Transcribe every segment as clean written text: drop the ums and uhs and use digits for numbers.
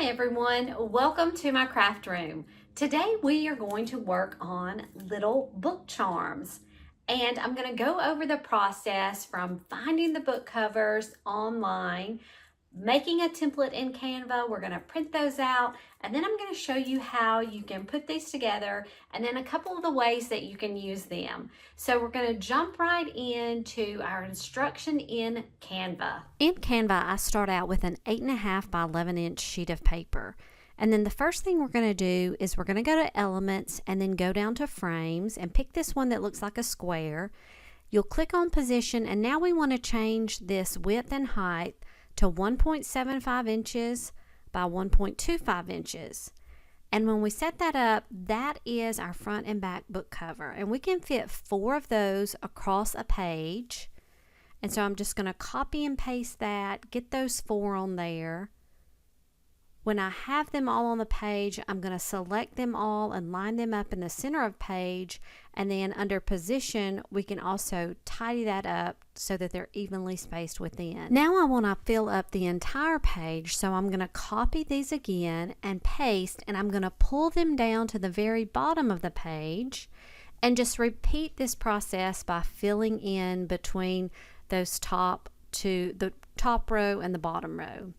Hi everyone, welcome to my craft room. Today we are going to work on little book charms, and I'm going to go over the process from finding the book covers online, making a template in Canva. We're going to print those out, and then I'm going to show you how you can put these together and then a couple of the ways that you can use them. So we're going to jump right into our instruction in Canva. In Canva, I start out with an 8.5 by 11-inch sheet of paper. And then the first thing we're going to do is we're going to go to Elements and then go down to Frames and pick this one that looks like a square. You'll click on Position, and now we want to change this width and height to 1.75 inches by 1.25 inches. And when we set that up, that is our front and back book cover. And we can fit 4 of those across a page. And so I'm just going to copy and paste that, get those 4 on there. When I have them all on the page, I'm going to select them all and line them up in the center of page, and then under Position we can also tidy that up so that they're evenly spaced within. Now I want to fill up the entire page, so I'm going to copy these again and paste, and I'm going to pull them down to the very bottom of the page and just repeat this process by filling in between those the top row and the bottom row.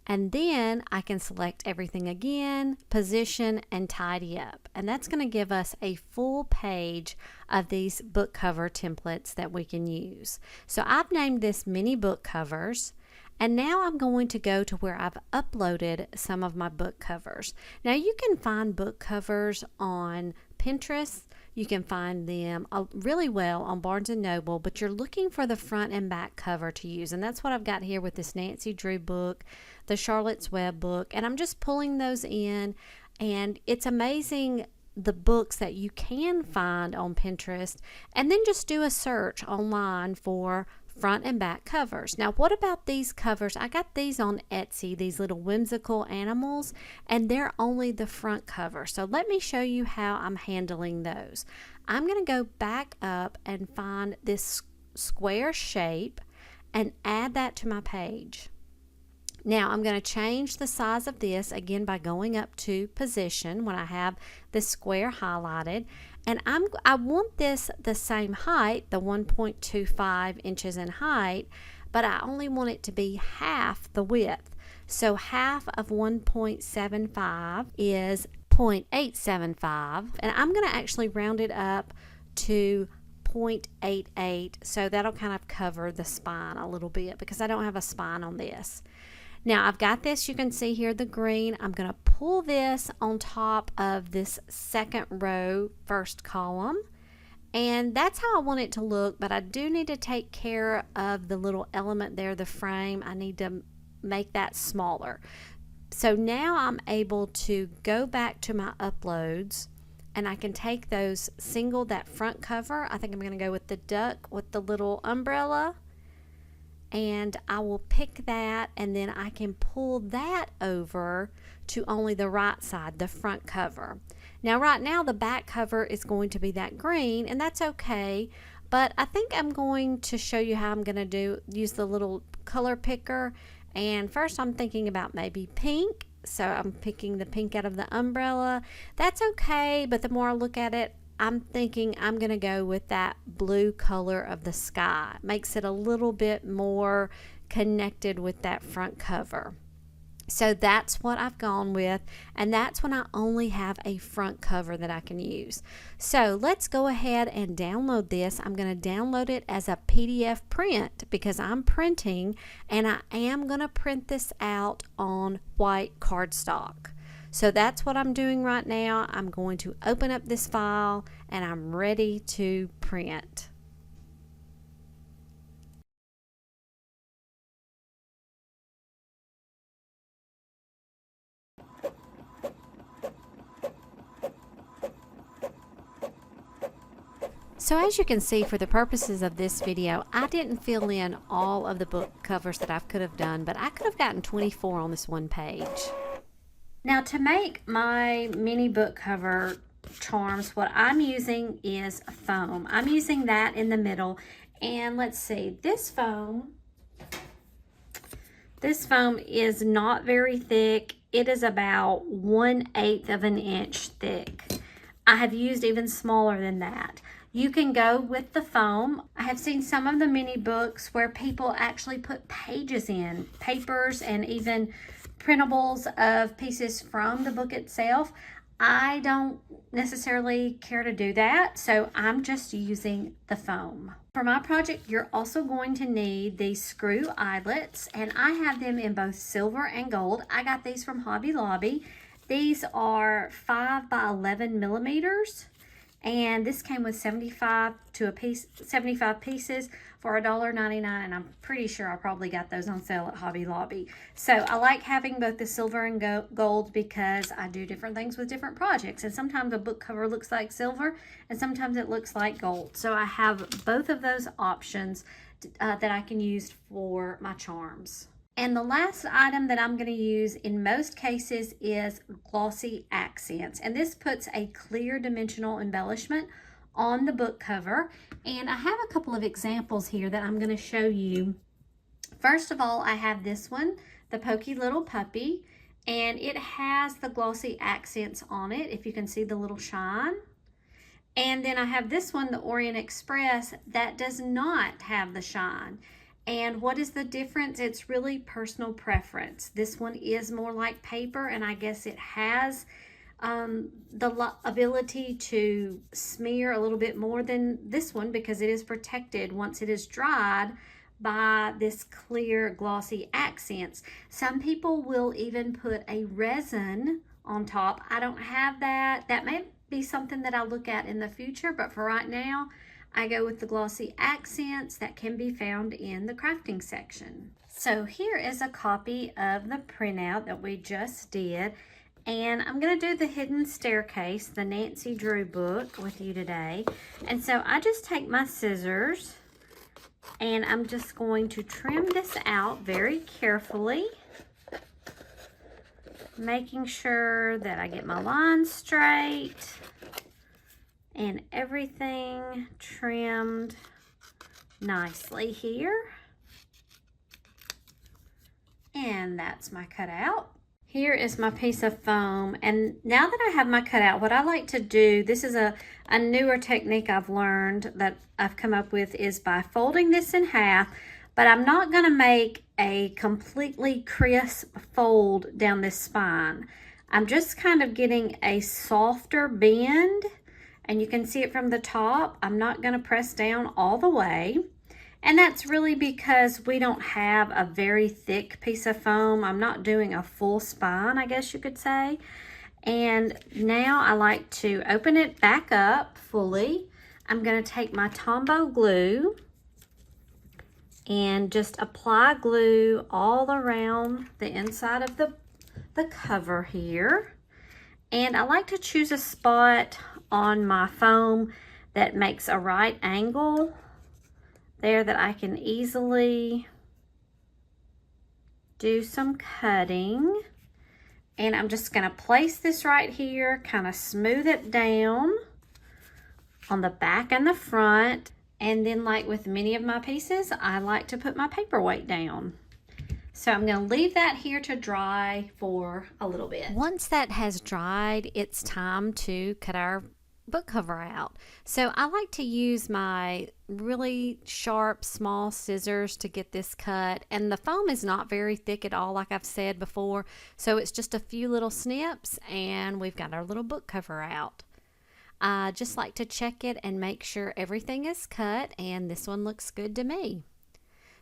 And then I can select everything again, position, and tidy up. And that's going to give us a full page of these book cover templates that we can use. So I've named this mini book covers. And now I'm going to go to where I've uploaded some of my book covers. Now you can find book covers on Pinterest. You can find them really well on Barnes & Noble, but you're looking for the front and back cover to use. And that's what I've got here with this Nancy Drew book, the Charlotte's Web book, and I'm just pulling those in. And it's amazing the books that you can find on Pinterest, and then just do a search online for front and back covers. Now, what about these covers? I got these on Etsy, these little whimsical animals, and they're only the front cover. So let me show you how I'm handling those. I'm going to go back up and find this square shape and add that to my page. Now I'm going to change the size of this again by going up to Position when I have the square highlighted, and I want this the same height, the 1.25 inches in height, but I only want it to be half the width. So half of 1.75 is 0.875, and I'm going to actually round it up to 0.88, so that'll kind of cover the spine a little bit because I don't have a spine on this. Now I've got this, you can see here the green. I'm going to pull this on top of this second row, first column, and that's how I want it to look, but I do need to take care of the little element there, the frame. I need to make that smaller. So now I'm able to go back to my uploads, and I can take those, single that front cover. I think I'm going to go with the duck with the little umbrella, and I will pick that, and then I can pull that over to only the right side, the front cover. Now right now the back cover is going to be that green, and that's okay, but I think I'm going to show you how I'm going to use the little color picker. And first I'm thinking about maybe pink, so I'm picking the pink out of the umbrella. That's okay, but the more I look at it, I'm thinking I'm going to go with that blue color of the sky. It makes it a little bit more connected with that front cover. So that's what I've gone with, and that's when I only have a front cover that I can use. So let's go ahead and download this. I'm going to download it as a PDF print because I'm printing, and I am going to print this out on white cardstock. So that's what I'm doing right now. I'm going to open up this file, and I'm ready to print. So as you can see, for the purposes of this video, I didn't fill in all of the book covers that I could have done, but I could have gotten 24 on this one page. Now to make my mini book cover charms, what I'm using is foam. I'm using that in the middle, and let's see, this foam is not very thick. it is about 1/8 of an inch thick. I have used even smaller than that. You can go with the foam. I have seen some of the mini books where people actually put pages in, papers and even printables of pieces from the book itself. I don't necessarily care to do that, so I'm just using the foam. For my project, you're also going to need these screw eyelets, and I have them in both silver and gold. I got these from Hobby Lobby. These are 5 by 11 millimeters, and this came with 75 pieces for $1.99, and I'm pretty sure I probably got those on sale at Hobby Lobby. So I like having both the silver and gold because I do different things with different projects, and sometimes a book cover looks like silver and sometimes it looks like gold. So I have both of those options that I can use for my charms. And the last item that I'm going to use in most cases is glossy accents. And this puts a clear dimensional embellishment on the book cover. And I have a couple of examples here that I'm going to show you. First of all, I have this one, the Pokey Little Puppy. And it has the glossy accents on it, if you can see the little shine. And then I have this one, the Orient Express, that does not have the shine. And what is the difference? It's really personal preference. This one is more like paper, and I guess it has the ability to smear a little bit more than this one because it is protected once it is dried by this clear glossy accents. Some people will even put a resin on top. I don't have that. That may be something that I'll look at in the future, but for right now, I go with the glossy accents that can be found in the crafting section. So here is a copy of the printout that we just did. And I'm going to do the Hidden Staircase, the Nancy Drew book with you today. And so I just take my scissors and I'm just going to trim this out very carefully, making sure that I get my lines straight and everything trimmed nicely here. And that's my cutout. Here is my piece of foam, and now that I have my cutout, what I like to do, this is a newer technique I've learned that I've come up with, is by folding this in half, but I'm not going to make a completely crisp fold down this spine. I'm just kind of getting a softer bend, and you can see it from the top. I'm not going to press down all the way. And that's really because we don't have a very thick piece of foam. I'm not doing a full spine, I guess you could say. And now I like to open it back up fully. I'm going to take my Tombow glue and just apply glue all around the inside of the cover here. And I like to choose a spot on my foam that makes a right angle there that I can easily do some cutting. And I'm just going to place this right here, kind of smooth it down on the back and the front. And then, like with many of my pieces, I like to put my paperweight down. So I'm going to leave that here to dry for a little bit. Once that has dried, it's time to cut our book cover out. So I like to use my really sharp small scissors to get this cut, and the foam is not very thick at all, like I've said before, so it's just a few little snips and we've got our little book cover out. I just like to check it and make sure everything is cut, and this one looks good to me.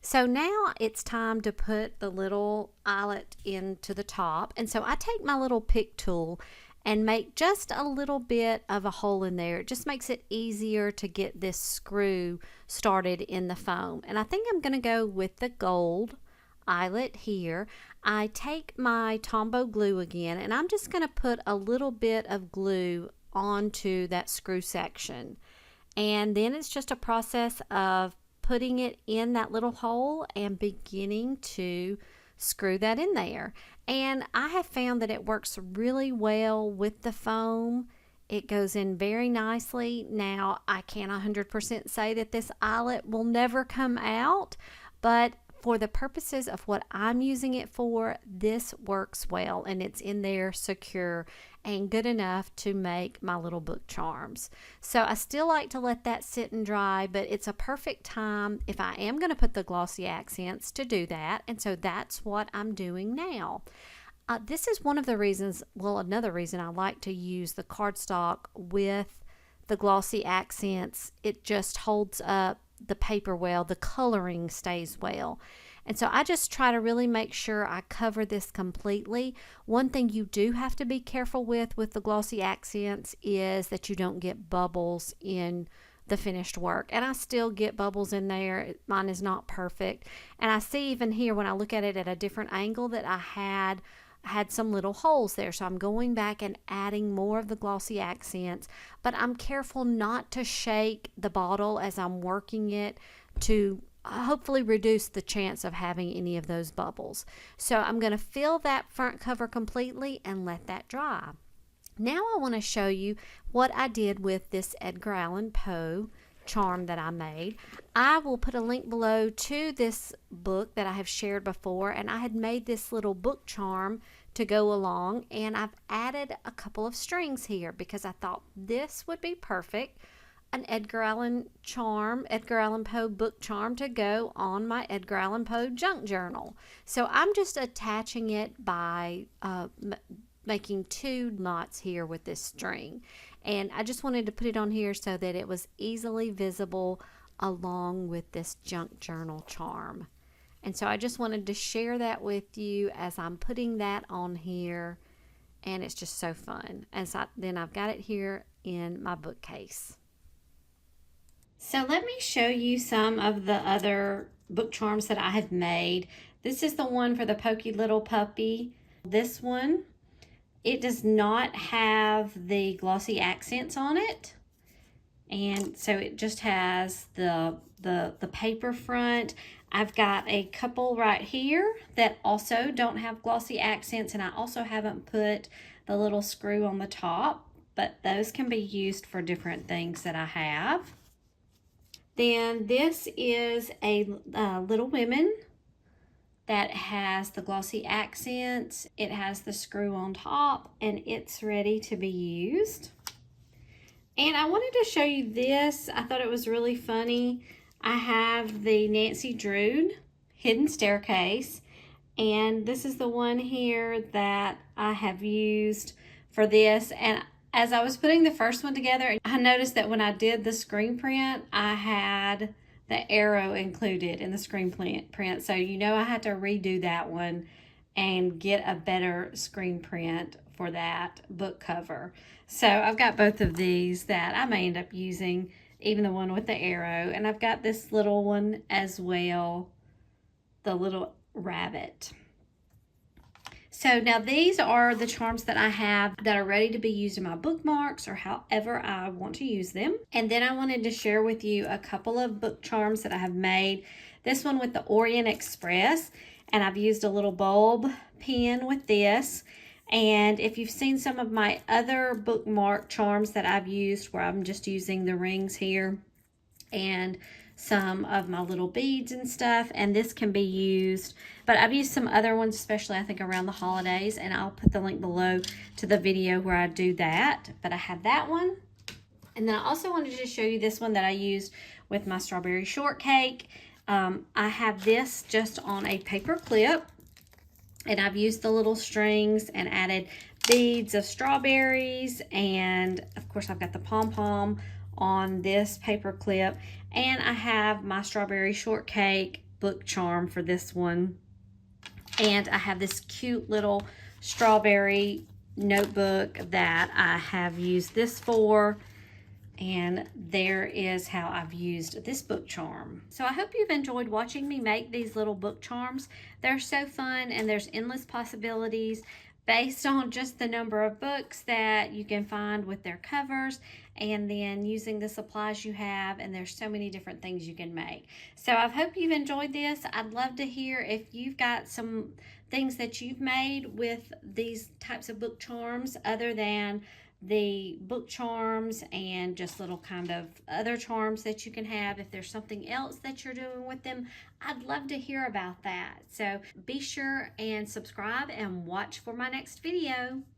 So now it's time to put the little eyelet into the top, and so I take my little pick tool and make just a little bit of a hole in there. It just makes it easier to get this screw started in the foam. And I think I'm going to go with the gold eyelet here. I take my Tombow glue again, and I'm just going to put a little bit of glue onto that screw section. And then it's just a process of putting it in that little hole and beginning to screw that in there. And I have found that it works really well with the foam. It goes in very nicely. Now, I can't 100% say that this eyelet will never come out, but for the purposes of what I'm using it for, this works well, and it's in there secure and good enough to make my little book charms. So I still like to let that sit and dry, but it's a perfect time if I am going to put the glossy accents to do that, and so that's what I'm doing now. This is one of the reasons, well, another reason I like to use the cardstock with the glossy accents. It just holds up the paper well, the coloring stays well. And so I just try to really make sure I cover this completely. One thing you do have to be careful with the glossy accents is that you don't get bubbles in the finished work. And I still get bubbles in there. Mine is not perfect. And I see even here when I look at it at a different angle that I had some little holes there, so I'm going back and adding more of the glossy accents, but I'm careful not to shake the bottle as I'm working it to hopefully reduce the chance of having any of those bubbles. So I'm going to fill that front cover completely and let that dry. Now I want to show you what I did with this Edgar Allan Poe charm that I made. I will put a link below to this book that I have shared before, and I had made this little book charm to go along, and I've added a couple of strings here because I thought this would be perfect, an Edgar Allan Poe book charm to go on my Edgar Allan Poe junk journal. So I'm just attaching it by making 2 knots here with this string, and I just wanted to put it on here so that it was easily visible along with this junk journal charm. And so I just wanted to share that with you as I'm putting that on here, and it's just so fun. And so then I've got it here in my bookcase. So let me show you some of the other book charms that I have made. This is the one for the Pokey Little Puppy. This one, it does not have the glossy accents on it. And so it just has the paper front. I've got a couple right here that also don't have glossy accents, and I also haven't put the little screw on the top, but those can be used for different things that I have. Then this is a Little Women that has the glossy accents. It has the screw on top, and it's ready to be used. And I wanted to show you this. I thought it was really funny. I have the Nancy Drew Hidden Staircase, and this is the one here that I have used for this. And as I was putting the first one together, I noticed that when I did the screen print, I had the arrow included in the screen print. So you know I had to redo that one and get a better screen print for that book cover. So I've got both of these that I may end up using, even the one with the arrow. And I've got this little one as well, the little rabbit. So now these are the charms that I have that are ready to be used in my bookmarks or however I want to use them. And then I wanted to share with you a couple of book charms that I have made. This one with the Orient Express, and I've used a little bulb pen with this. And if you've seen some of my other bookmark charms that I've used where I'm just using the rings here and some of my little beads and stuff, and this can be used, but I've used some other ones, especially I think around the holidays, and I'll put the link below to the video where I do that. But I have that one, and then I also wanted to show you this one that I used with my strawberry shortcake. I have this just on a paper clip, and I've used the little strings and added beads of strawberries, and of course I've got the pom-pom on this paper clip, and I have my strawberry shortcake book charm for this one, and I have this cute little strawberry notebook that I have used this for, and there is how I've used this book charm. So I hope you've enjoyed watching me make these little book charms. They're so fun, and there's endless possibilities based on just the number of books that you can find with their covers, and then using the supplies you have, and there's so many different things you can make. So I hope you've enjoyed this. I'd love to hear if you've got some things that you've made with these types of book charms other than the book charms and just little kind of other charms that you can have. If there's something else that you're doing with them, I'd love to hear about that. So be sure and subscribe and watch for my next video.